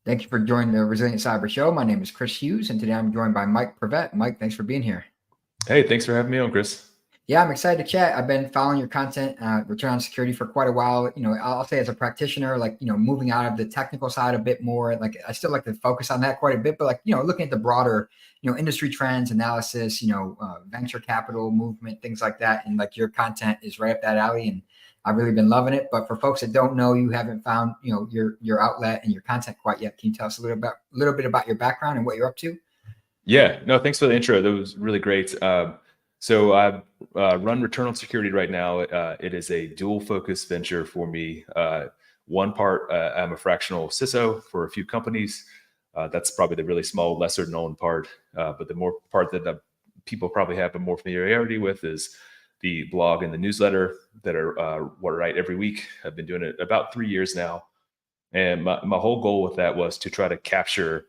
Thank you for joining the Resilient Cyber Show. My name is Chris Hughes, and today I'm joined by Mike Privette. Mike, thanks for being here. Hey, thanks for having me on, Chris. Yeah, I'm excited to chat. I've been following your content, return on security, for quite a while. I'll say as a practitioner, moving out of the technical side a bit more. Like, I still like to focus on that quite a bit, but looking at the broader, industry trends, analysis, venture capital movement, things like that. And like your content is right up that alley, and I've really been loving it. But for folks that don't know, you haven't found, your outlet and your content quite yet. Can you tell us a little bit about your background and what you're up to? Yeah, no, thanks for the intro. That was really great. So I run Return on Security right now. It is a dual focus venture for me. One part, I'm a fractional CISO for a few companies. That's probably the really small, lesser known part. But the more part that people probably have a more familiarity with is the blog and the newsletter that are what I write every week. I've been doing it about 3 years now. And my whole goal with that was to try to capture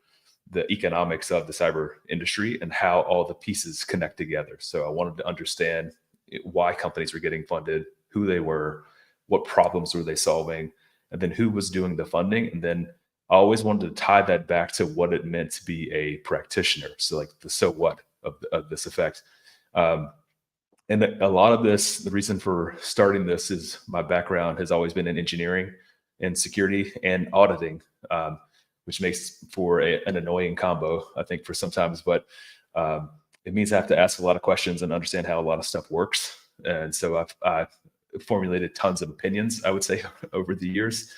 the economics of the cyber industry and how all the pieces connect together. So I wanted to understand why companies were getting funded, who they were, what problems were they solving, and then who was doing the funding. And then I always wanted to tie that back to what it meant to be a practitioner. So like the so what of this effect. And a lot of this, the reason for starting this is my background has always been in engineering and security and auditing, which makes for an annoying combo, I think, for sometimes. But it means I have to ask a lot of questions and understand how a lot of stuff works. And so I've formulated tons of opinions, I would say, over the years,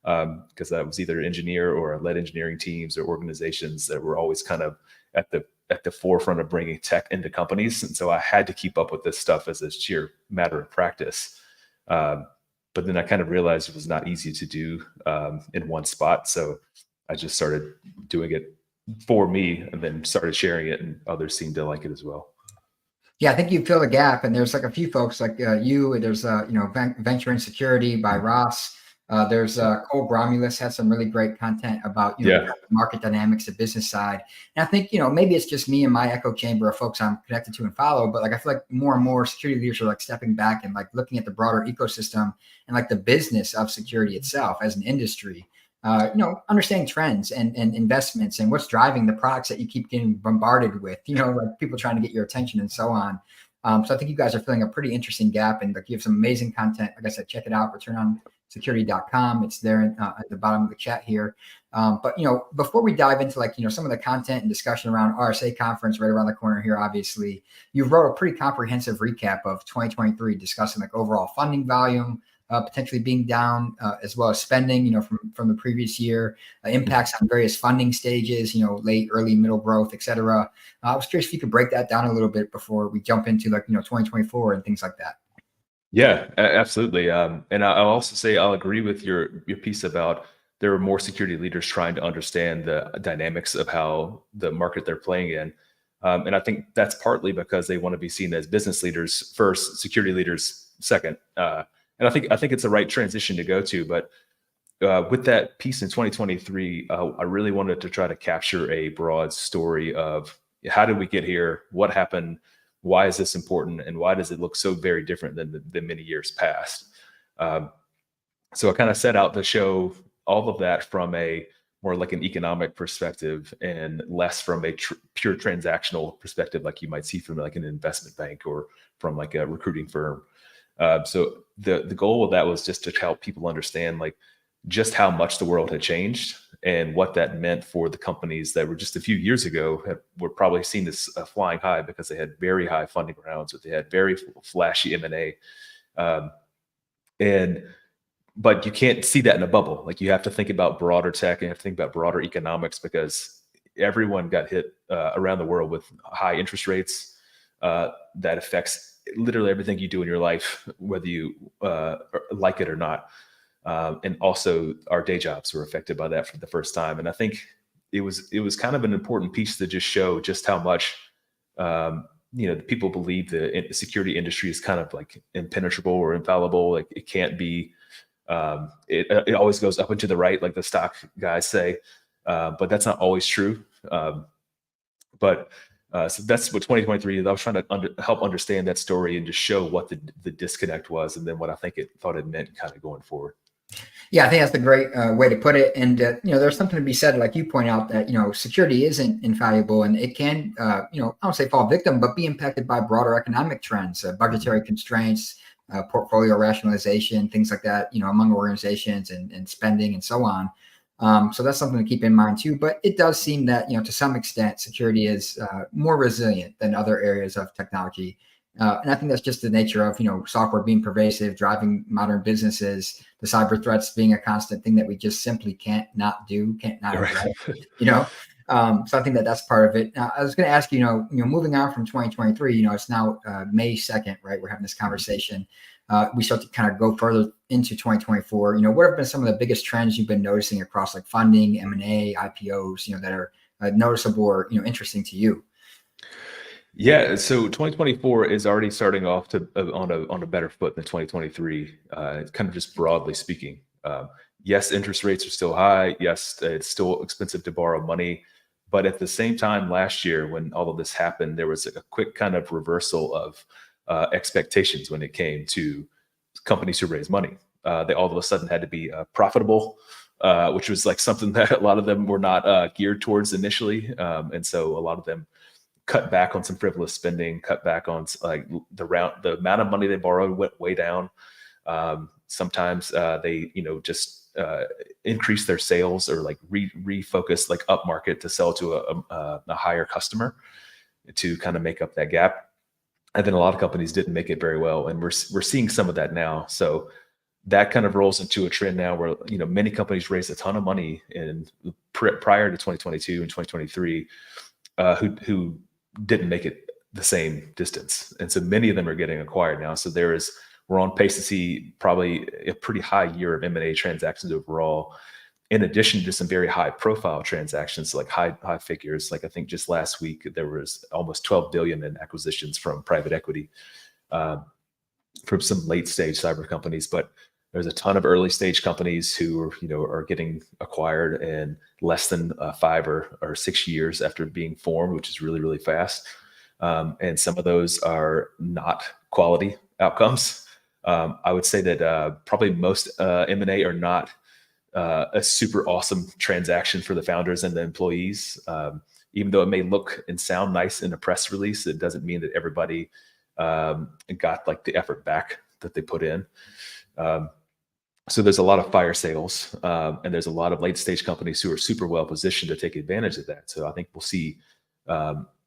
because I was either an engineer or I led engineering teams or organizations that were always kind of at the forefront of bringing tech into companies. And so I had to keep up with this stuff as a sheer matter of practice. But then I kind of realized it was not easy to do in one spot. So I just started doing it for me and then started sharing it, and others seemed to like it as well. Yeah, I think you fill the gap, and there's like a few folks like you. There's Venture and Security by Ross. There's Cole Gromulus has some really great content about the market dynamics, the business side. And I think maybe it's just me and my echo chamber of folks I'm connected to and follow, but like I feel like more and more security leaders are like stepping back and like looking at the broader ecosystem and like the business of security itself as an industry. Understanding trends and investments and what's driving the products that you keep getting bombarded with, like people trying to get your attention and so on. So I think you guys are filling a pretty interesting gap, and like you have some amazing content. Like I said, check it out, returnonsecurity.com. It's there at the bottom of the chat here. But before we dive into some of the content and discussion around RSA conference right around the corner here, obviously, you wrote a pretty comprehensive recap of 2023, discussing like overall funding volume, potentially being down, as well as spending, from the previous year, impacts on various funding stages, late, early, middle growth, et cetera. I was curious if you could break that down a little bit before we jump into 2024 and things like that. Yeah, absolutely. And I'll also say I'll agree with your piece about there are more security leaders trying to understand the dynamics of how the market they're playing in. And I think that's partly because they want to be seen as business leaders first, security leaders second. And I think it's the right transition to go to. But with that piece in 2023, I really wanted to try to capture a broad story of how did we get here, what happened, why is this important, and why does it look so very different than many years past. So I kind of set out to show all of that from a more like an economic perspective and less from a pure transactional perspective, like you might see from like an investment bank or from like a recruiting firm. So the goal of that was just to help people understand like just how much the world had changed and what that meant for the companies that were just a few years ago were probably seen as flying high because they had very high funding rounds or they had very flashy M&A. But you can't see that in a bubble. Like you have to think about broader tech and you have to think about broader economics because everyone got hit around the world with high interest rates that affects literally everything you do in your life, whether you like it or not. And also our day jobs were affected by that for the first time. And I think it was kind of an important piece to just show just how much, people believe the security industry is kind of like impenetrable or infallible. Like it can't be, it always goes up and to the right, like the stock guys say, but that's not always true. So that's what 2023 is. I was trying to help understand that story and just show what the disconnect was, and then what I thought it meant kind of going forward. Yeah, I think that's a great way to put it. And, there's something to be said, like you point out, that, security isn't infallible, and it can, I don't say fall victim, but be impacted by broader economic trends, budgetary constraints, portfolio rationalization, things like that, among organizations and spending and so on. So that's something to keep in mind too. But it does seem that, to some extent, security is more resilient than other areas of technology. And I think that's just the nature of, software being pervasive, driving modern businesses, the cyber threats being a constant thing that we just simply can't not address, so I think that that's part of it. I was going to ask you, moving on from 2023, it's now May 2nd, right? We're having this conversation. We start to kind of go further into 2024. What have been some of the biggest trends you've been noticing across like funding, M&A, IPOs, that are noticeable or, interesting to you? Yeah, so 2024 is already starting off to on a better foot than 2023. Kind of just broadly speaking. Yes, interest rates are still high. Yes, it's still expensive to borrow money. But at the same time, last year when all of this happened, there was a quick kind of reversal of expectations when it came to companies who raise money. They all of a sudden had to be profitable, which was like something that a lot of them were not geared towards initially, and so a lot of them cut back on some frivolous spending, cut back on like the amount of money they borrowed went way down. Sometimes they, just increase their sales or like refocus like up market to sell to a higher customer to kind of make up that gap. And then a lot of companies didn't make it very well, and we're seeing some of that now. So that kind of rolls into a trend now where many companies raised a ton of money in prior to 2022 and 2023, who didn't make it the same distance, and so many of them are getting acquired now. So we're on pace to see probably a pretty high year of M&A transactions overall, in addition to some very high profile transactions, like high figures. Like I think just last week there was almost 12 billion in acquisitions from private equity, from some late stage cyber companies. But there's a ton of early stage companies who are getting acquired in less than 5 or 6 years after being formed, which is really, really fast. And some of those are not quality outcomes. I would say that probably most M&A are not a super awesome transaction for the founders and the employees. Even though it may look and sound nice in a press release, it doesn't mean that everybody got like the effort back that they put in. So there's a lot of fire sales, and there's a lot of late stage companies who are super well positioned to take advantage of that. So I think we'll see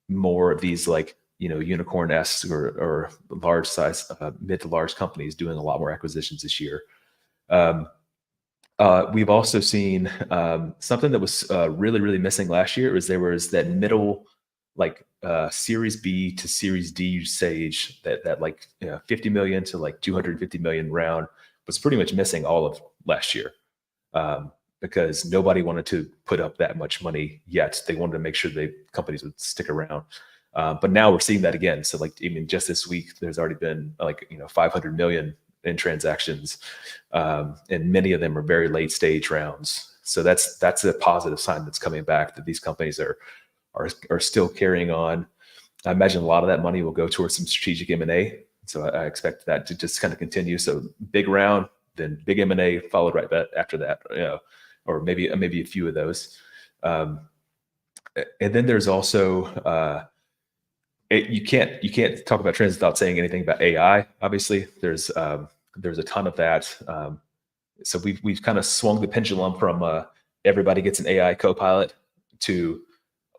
more of these like, unicorn-esque or large size, mid to large companies doing a lot more acquisitions this year. We've also seen something that was really, really missing last year. There was that middle, like Series B to Series D stage, that like 50 million to like 250 million round was pretty much missing all of last year, because nobody wanted to put up that much money yet. They wanted to make sure companies would stick around. But now we're seeing that again. So like, just this week, there's already been like, 500 million in transactions, and many of them are very late stage rounds. So that's a positive sign that's coming back, that these companies are still carrying on. I imagine a lot of that money will go towards some strategic M&A. So I expect that to just kind of continue. So big round, then big M&A followed right after that, or maybe a few of those. And then there's also you can't talk about trends without saying anything about AI. Obviously, there's a ton of that. So we've kind of swung the pendulum from everybody gets an AI co-pilot to,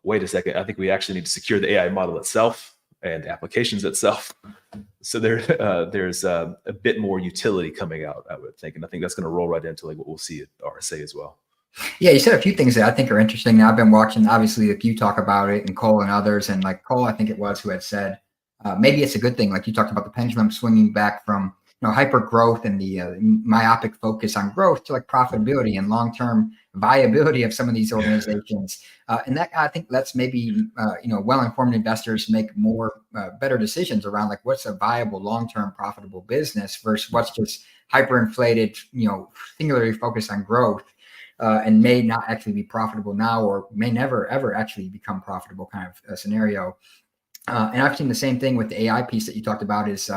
wait a second, I think we actually need to secure the AI model itself and applications itself. So there's a bit more utility coming out, I would think, and I think that's going to roll right into like what we'll see at RSA as well. Yeah, you said a few things that I think are interesting. Now, I've been watching, obviously, if you talk about it, and Cole and others, and like Cole, I think it was, who had said maybe it's a good thing. Like you talked about the pendulum swinging back from hyper growth and the myopic focus on growth to like profitability and long-term viability of some of these organizations. And that, I think that's maybe, well-informed investors make more better decisions around like what's a viable long-term profitable business versus what's just hyperinflated, singularly focused on growth, and may not actually be profitable now, or may never, ever actually become profitable kind of scenario. And I've seen the same thing with the AI piece that you talked about is,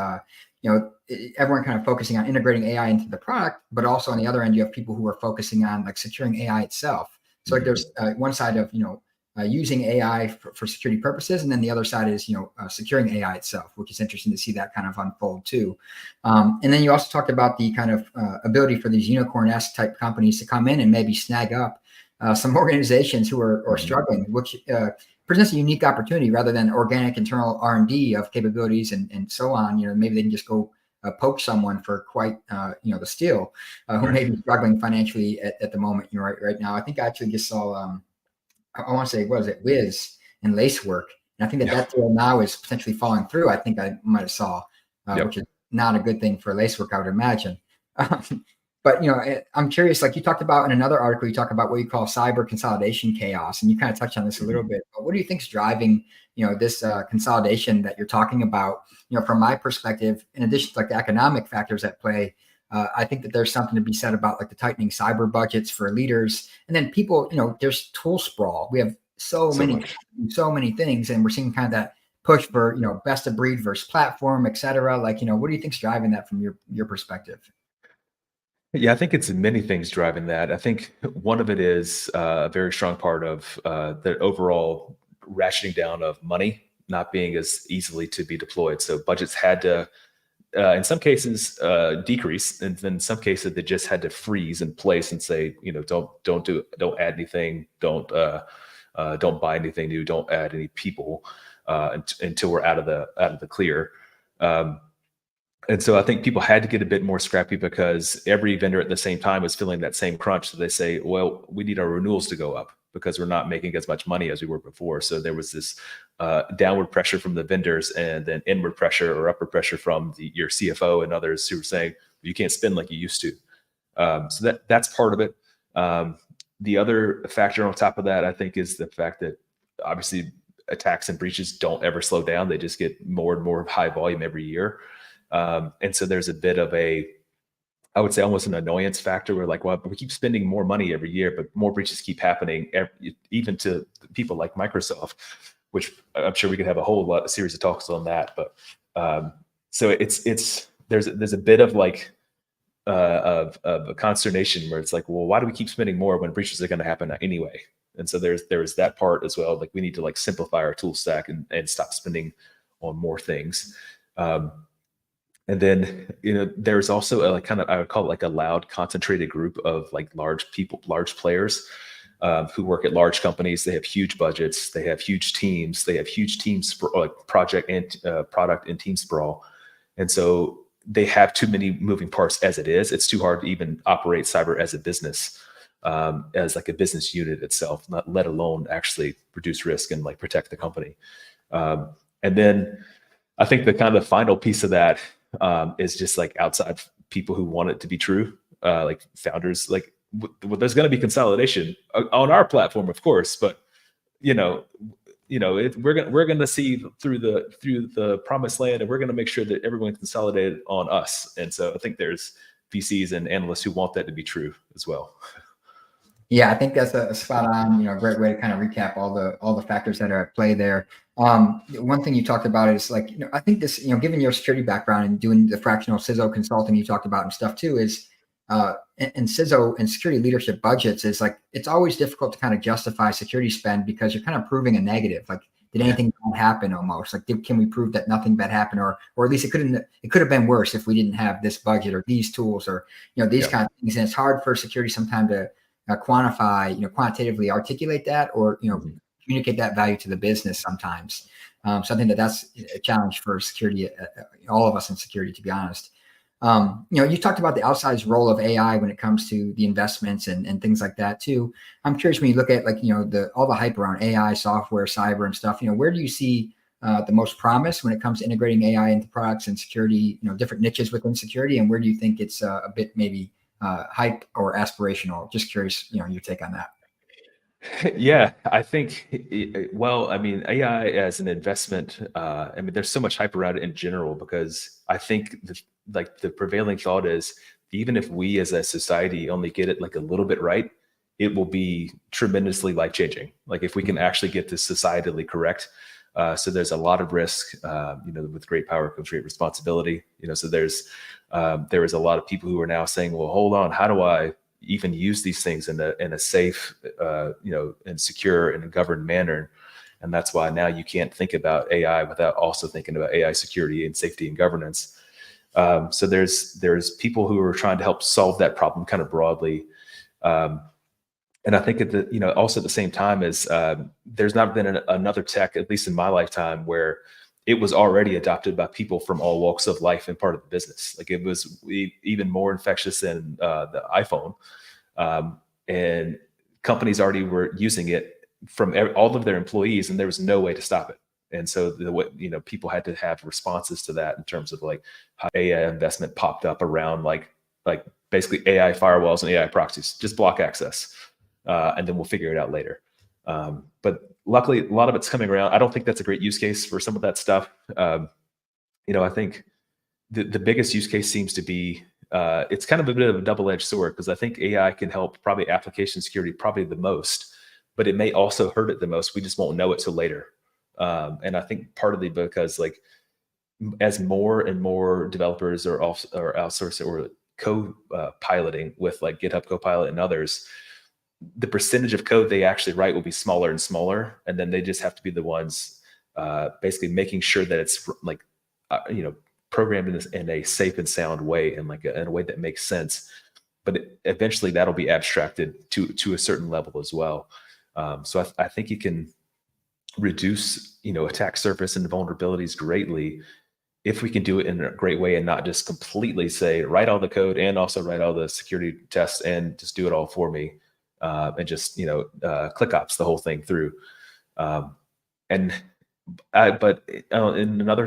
everyone kind of focusing on integrating AI into the product, but also on the other end, you have people who are focusing on like securing AI itself. So like there's one side of, using AI for security purposes. And then the other side is, securing AI itself, which is interesting to see that kind of unfold too. And then you also talked about the kind of ability for these unicorn-esque type companies to come in and maybe snag up some organizations who are struggling, which presents a unique opportunity rather than organic internal R&D of capabilities and so on. Maybe they can just go poke someone for quite, the steal, who may be struggling financially at the moment. Right now, I think I actually just saw, I want to say, what is it, Wiz and Lacework. And I think that deal now is potentially falling through. I think I might have saw, which is not a good thing for Lacework, I would imagine. But, I'm curious, like you talked about in another article, you talk about what you call cyber consolidation chaos, and you kind of touched on this a little bit, but what do you think is driving, this consolidation that you're talking about? From my perspective, in addition to like the economic factors at play, I think that there's something to be said about like the tightening cyber budgets for leaders. And then people, there's tool sprawl. We have so many things, and we're seeing kind of that push for, best of breed versus platform, et cetera. Like, what do you think's driving that from your perspective? Yeah, I think it's many things driving that. I think one of it is a very strong part of the overall ratcheting down of money not being as easily to be deployed. So budgets had to, in some cases, decrease, and then in some cases they just had to freeze in place and say, don't add anything, don't buy anything new, don't add any people until we're out of the clear. And so I think people had to get a bit more scrappy because every vendor at the same time was feeling that same crunch. So they say, well, we need our renewals to go up because we're not making as much money as we were before. So there was this downward pressure from the vendors, and then inward pressure or upward pressure from your CFO and others who were saying, you can't spend like you used to. So that's part of it. The other factor on top of that, I think, is the fact that obviously attacks and breaches don't ever slow down. They just get more and more high volume every year. And so there's a bit of I would say almost an annoyance factor where like, well, we keep spending more money every year, but more breaches keep happening, even to people like Microsoft, which I'm sure we could have a series of talks on that. But so there's a bit of like of a consternation where it's like, well, why do we keep spending more when breaches are going to happen anyway? And so there's that part as well. Like we need to like simplify our tool stack and stop spending on more things. And then, there's also I would call it like a loud, concentrated group of like large players who work at large companies. They have huge budgets. They have huge teams. They have huge teams, like project and product and team sprawl. And so they have too many moving parts as it is. It's too hard to even operate cyber as a business, as like a business unit itself, let alone actually reduce risk and like protect the company. And then I think the kind of final piece of that is just like outside people who want it to be true, like founders. Like, there's going to be consolidation on our platform, of course, but we're going to see through the promised land, and we're going to make sure that everyone's consolidated on us. And so I think there's VCs and analysts who want that to be true as well. Yeah, I think that's a spot on, great way to kind of recap all the factors that are at play there. One thing you talked about is like, I think this, given your security background and doing the fractional CISO consulting you talked about and stuff too, is and CISO and security leadership budgets is like, it's always difficult to kind of justify security spend because you're kind of proving a negative. Like, did anything bad happen almost? Like, can we prove that nothing bad happened, or at least it could have been worse if we didn't have this budget or these tools or, these kind of things. And it's hard for security sometimes to quantify, quantitatively articulate that or, communicate that value to the business sometimes. So I think that's a challenge for security, all of us in security, to be honest. You talked about the outsized role of AI when it comes to the investments and things like that too. I'm curious, when you look at like, all the hype around AI, software, cyber and stuff, where do you see the most promise when it comes to integrating AI into products and security, different niches within security? And where do you think it's a bit maybe hype or aspirational? Just curious, your take on that. Yeah, I think, AI as an investment, there's so much hype around it in general, because I think the prevailing thought is even if we as a society only get it like a little bit right, it will be tremendously life-changing. Like if we can actually get this societally correct, So there's a lot of risk, with great power comes great responsibility, so there is a lot of people who are now saying, well, hold on, how do I even use these things in a safe, and secure and governed manner? And that's why now you can't think about AI without also thinking about AI security and safety and governance. So there's people who are trying to help solve that problem kind of broadly. And I think also at the same time is there's not been another tech, at least in my lifetime, where it was already adopted by people from all walks of life and part of the business. Like, it was even more infectious than the iPhone, and companies already were using it from all of their employees, and there was no way to stop it. And so people had to have responses to that in terms of like how AI investment popped up around like basically AI firewalls and AI proxies, just block access, and then we'll figure it out later. But luckily, a lot of it's coming around. I don't think that's a great use case for some of that stuff. I think the biggest use case seems to be it's kind of a bit of a double-edged sword, because I think AI can help probably application security probably the most, but it may also hurt it the most. We just won't know it till later. And I think partly because as more and more developers are outsourcing or co-piloting with like GitHub Copilot and others, the percentage of code they actually write will be smaller and smaller. And then they just have to be the ones basically making sure that it's programmed in a safe and sound way, and in a way that makes sense. But eventually that'll be abstracted to a certain level as well. So I think it can reduce, attack surface and vulnerabilities greatly if we can do it in a great way and not just completely say, write all the code and also write all the security tests and just do it all for me, and just, click ops the whole thing through. But in another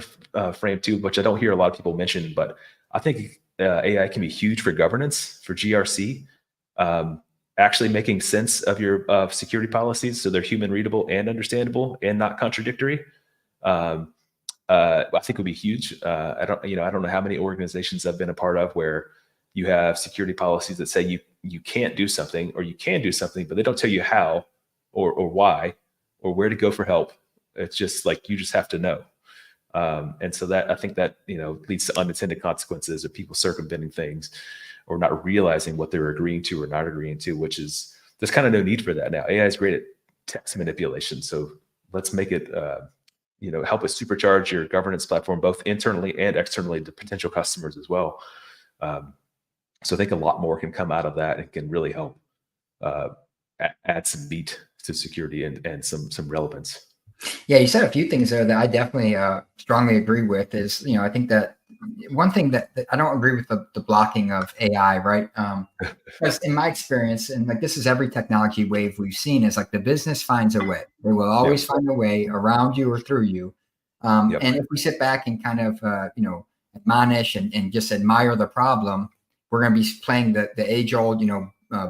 frame too, which I don't hear a lot of people mention, but I think AI can be huge for governance, for GRC. Actually making sense of your security policies so they're human readable and understandable and not contradictory, I think would be huge. I don't know how many organizations I've been a part of where you have security policies that say you can't do something, or you can do something, but they don't tell you how or why or where to go for help. It's just like, you just have to know. And so that, I think that, leads to unintended consequences of people circumventing things or not realizing what they're agreeing to or not agreeing to, which is, there's kind of no need for that now. AI is great at text manipulation. So let's make it, help us supercharge your governance platform, both internally and externally to potential customers as well. So I think a lot more can come out of that and can really help add some meat to security and some relevance. Yeah, you said a few things there that I definitely strongly agree with. Is, I think that one thing that I don't agree with the blocking of AI, right? Because in my experience, and like, this is every technology wave we've seen, is like the business finds a way. They will always find a way around you or through you. And if we sit back and kind of admonish and just admire the problem, we're going to be playing the age old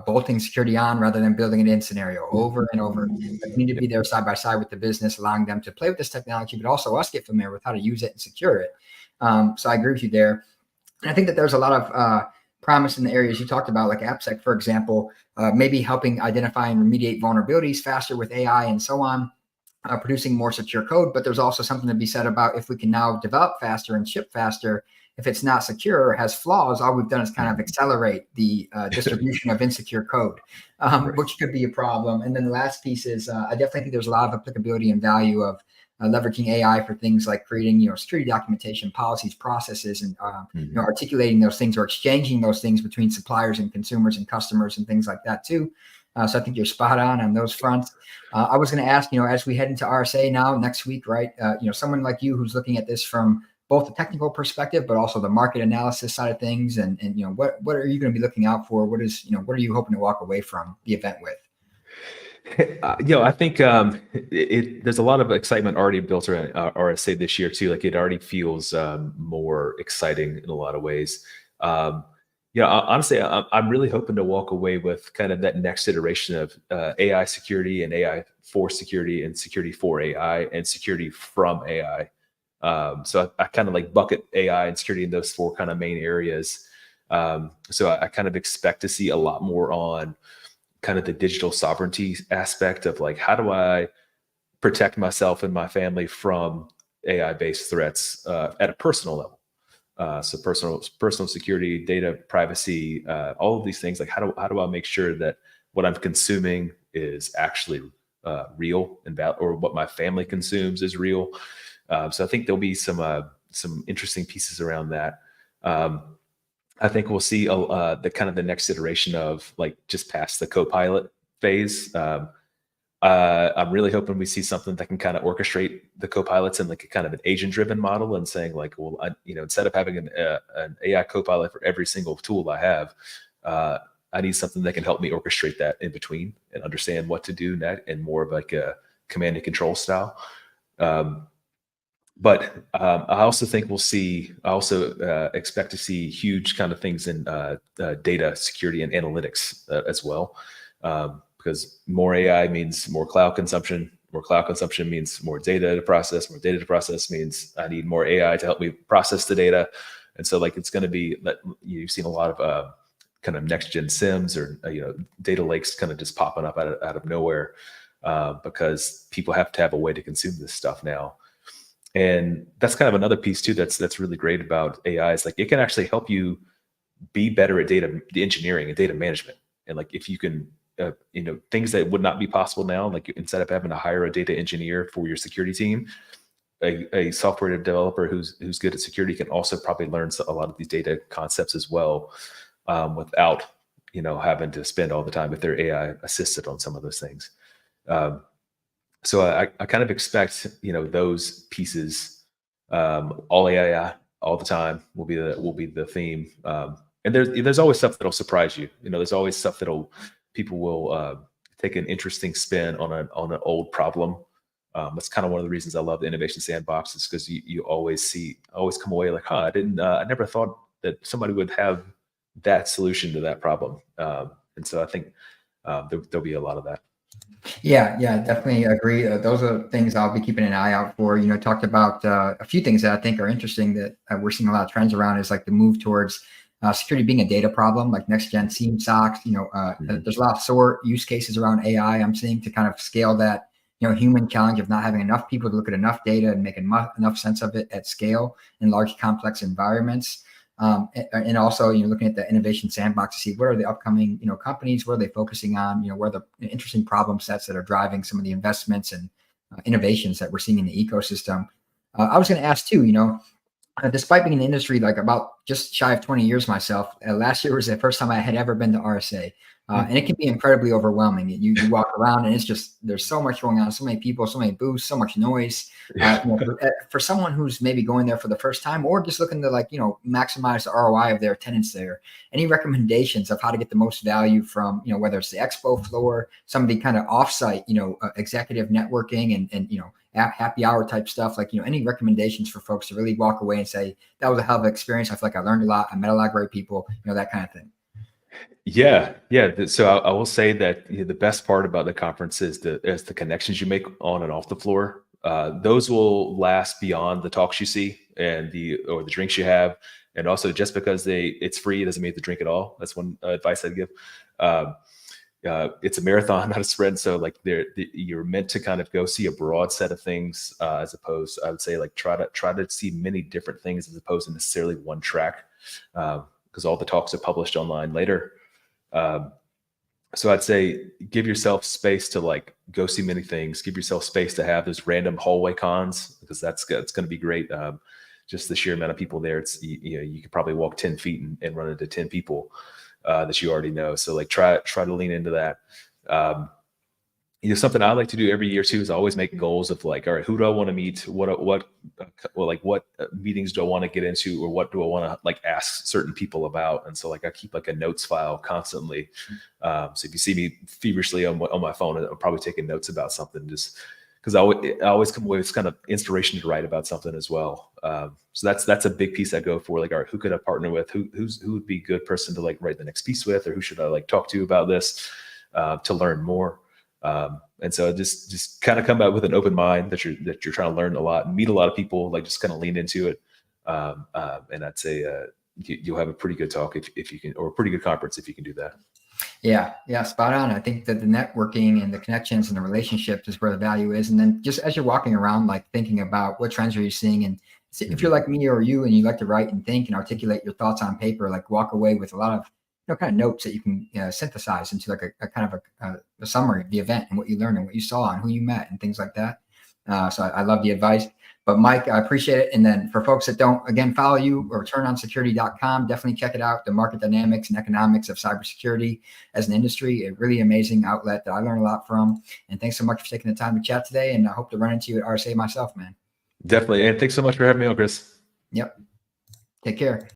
bolting security on rather than building it in scenario over and over. We need to be there side by side with the business, allowing them to play with this technology, but also us get familiar with how to use it and secure it. So I agree with you there. And I think that there's a lot of promise in the areas you talked about, like AppSec, for example, maybe helping identify and remediate vulnerabilities faster with AI and so on, producing more secure code. But there's also something to be said about, if we can now develop faster and ship faster, if it's not secure or has flaws, all we've done is kind of accelerate the distribution of insecure code, which could be a problem. And then the last piece is, I definitely think there's a lot of applicability and value of leveraging AI for things like creating, security documentation, policies, processes, and articulating those things or exchanging those things between suppliers and consumers and customers and things like that too. So I think you're spot on those fronts. I was going to ask, as we head into RSA now next week, right? Someone like you who's looking at this from both the technical perspective, but also the market analysis side of things, and what are you going to be looking out for? What are you hoping to walk away from the event with? I think there's a lot of excitement already built around RSA this year too. Like, it already feels more exciting in a lot of ways. Honestly, I'm really hoping to walk away with kind of that next iteration of AI security and AI for security and security for AI and security from AI. So I kind of like bucket AI and security in those four kind of main areas. So I kind of expect to see a lot more on kind of the digital sovereignty aspect of like, how do I protect myself and my family from AI-based threats at a personal level. So personal security, data privacy, all of these things. Like how do I make sure that what I'm consuming is actually real and or what my family consumes is real. So I think there'll be some interesting pieces around that. I think we'll see the kind of the next iteration of like just past the co-pilot phase. I'm really hoping we see something that can kind of orchestrate the co-pilots in like a kind of an agent-driven model, and saying like, well, instead of having an AI co-pilot for every single tool I have, I need something that can help me orchestrate that in between and understand what to do next, and more of like a command and control style. But I also think we'll see. I also expect to see huge kind of things in data security and analytics as well. Because more AI means more cloud consumption. More cloud consumption means more data to process. More data to process means I need more AI to help me process the data. And so, like, it's going to be that you've seen a lot of kind of next gen SIMs or data lakes kind of just popping up out of nowhere because people have to have a way to consume this stuff now. And that's kind of another piece too that's really great about AI is like it can actually help you be better at data engineering and data management. And like if you can things that would not be possible now, like instead of having to hire a data engineer for your security team, a software developer who's good at security can also probably learn a lot of these data concepts as well, without having to spend all the time if they're AI assisted on some of those things. So I kind of expect those pieces, all AI all the time will be the theme. And there's always stuff that'll surprise you. There's always stuff people will take an interesting spin on an old problem. That's kind of one of the reasons I love the innovation sandbox, is because you always come away like, I never thought that somebody would have that solution to that problem. And so I think there'll be a lot of that. Yeah, definitely agree. Those are things I'll be keeping an eye out for. Talked about a few things that I think are interesting that we're seeing a lot of trends around, is like the move towards security being a data problem, like next gen SIEM SOCs. There's a lot of SOAR use cases around AI I'm seeing to kind of scale that human challenge of not having enough people to look at enough data and make enough sense of it at scale in large complex environments. And also, looking at the innovation sandbox to see what are the upcoming, companies, what are they focusing on, where are the interesting problem sets that are driving some of the investments and innovations that we're seeing in the ecosystem. I was going to ask too, despite being in the industry like about just shy of 20 years myself, last year was the first time I had ever been to RSA. And it can be incredibly overwhelming. You walk around and it's just, there's so much going on, so many people, so many booths, so much noise. For someone who's maybe going there for the first time or just looking to maximize the ROI of their attendance there, any recommendations of how to get the most value from, whether it's the expo floor, some of the kind of offsite, executive networking and happy hour type stuff, any recommendations for folks to really walk away and say, that was a hell of an experience. I feel like I learned a lot. I met a lot of great people, that kind of thing. Yeah. So I will say that the best part about the conference is the connections you make on and off the floor. Those will last beyond the talks you see and the drinks you have. And also, just because it's free doesn't mean to drink at all. That's one advice I'd give. It's a marathon, not a sprint. So you're meant to kind of go see a broad set of things, as opposed, I would say, try to see many different things as opposed to necessarily one track, because all the talks are published online later. So I'd say give yourself space to go see many things. Give yourself space to have those random hallway cons, because it's going to be great. Just the sheer amount of people there. It's you could probably walk 10 feet and run into 10 people that you already know. So try to lean into that. Something I like to do every year too is always make goals of all right, who do I want to meet? What meetings do I want to get into, or what do I want to ask certain people about? And so I keep a notes file constantly. So if you see me feverishly on my phone, I'm probably taking notes about something, just because I always come away with kind of inspiration to write about something as well. So that's a big piece I go for. All right, who could I partner with? Who would be a good person to write the next piece with, or who should I talk to about this to learn more? And so just kind of come out with an open mind that you're trying to learn a lot and meet a lot of people, just kind of lean into it. And I'd say you'll have a pretty good talk if you can, or a pretty good conference if you can do that. Yeah, spot on. I think that the networking and the connections and the relationships is where the value is. And then just as you're walking around, like thinking about what trends are you seeing, and if you're like me or you and you like to write and think and articulate your thoughts on paper, like walk away with a lot of kind of notes that you can synthesize into like a kind of a summary of the event and what you learned and what you saw and who you met and things like that. So I love the advice. But Mike, I appreciate it. And then for folks that don't, again, follow you or turnonsecurity.com, definitely check it out. The market dynamics and economics of cybersecurity as an industry, a really amazing outlet that I learned a lot from. And thanks so much for taking the time to chat today. And I hope to run into you at RSA myself, man. Definitely. And thanks so much for having me on, Chris. Yep. Take care.